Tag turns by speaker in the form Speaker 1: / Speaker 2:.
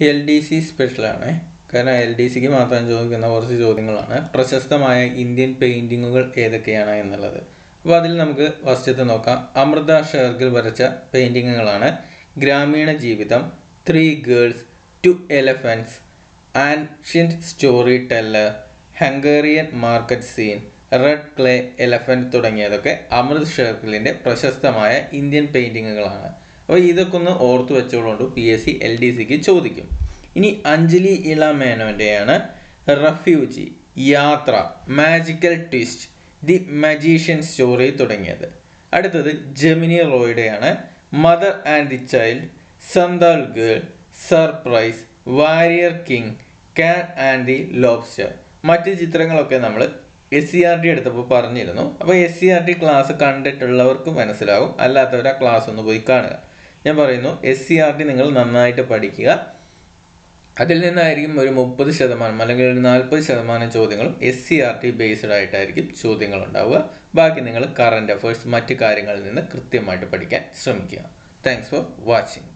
Speaker 1: L D C സ്പെഷ്യലാണ്. കാരണം L D സിക്ക് മാത്രം ചോദിക്കുന്ന കുറച്ച് ചോദ്യങ്ങളാണ്. പ്രശസ്തമായ ഇന്ത്യൻ പെയിൻറ്റിങ്ങുകൾ ഏതൊക്കെയാണ് എന്നുള്ളത്. അപ്പോൾ അതിൽ നമുക്ക് ഫസ്റ്റത്തെ നോക്കാം. അമൃത ഷെർഗിൽ വരച്ച പെയിൻറ്റിങ്ങുകളാണ് ഗ്രാമീണ ജീവിതം, 3 girls, 2 elephants, ancient story teller, Hungarian market scene, red clay elephant തുടങ്ങിയതൊക്കെ അമൃത് ഷെർഗിലിൻ്റെ പ്രശസ്തമായ ഇന്ത്യൻ പെയിൻറ്റിങ്ങുകളാണ്. അപ്പോൾ ഇതൊക്കെ ഒന്ന് ഓർത്തു വെച്ചോളുകൊണ്ട് PSC LDCക്ക് ചോദിക്കും. ഇനി അഞ്ജലി ഇള മേനോൻ്റെയാണ് refugee, Yatra, magical twist, the magician story തുടങ്ങിയത്. അടുത്തത് ജെമിനി റോയുടെയാണ് mother and the child, Santhal girl, surprise, warrior king, can and the lobster. മറ്റ് ചിത്രങ്ങളൊക്കെ നമ്മൾ SCERT എടുത്തപ്പോൾ പറഞ്ഞിരുന്നു. അപ്പോൾ SCERT ക്ലാസ് കണ്ടിട്ടുള്ളവർക്ക് മനസ്സിലാവും, അല്ലാത്തവർ ആ ക്ലാസ് ഒന്ന് പോയി കാണുക. ഞാൻ പറയുന്നു SCERT നിങ്ങൾ നന്നായിട്ട് പഠിക്കുക. അതിൽ നിന്നായിരിക്കും ഒരു 30% അല്ലെങ്കിൽ ഒരു 40% ചോദ്യങ്ങളും SCERT ബേസ്ഡ് ആയിട്ടായിരിക്കും ചോദ്യങ്ങൾ ഉണ്ടാവുക. ബാക്കി നിങ്ങൾ കറണ്ട് അഫയേഴ്സ് മറ്റ് കാര്യങ്ങളിൽ നിന്ന് കൃത്യമായിട്ട് പഠിക്കാൻ ശ്രമിക്കുക. Thanks for watching.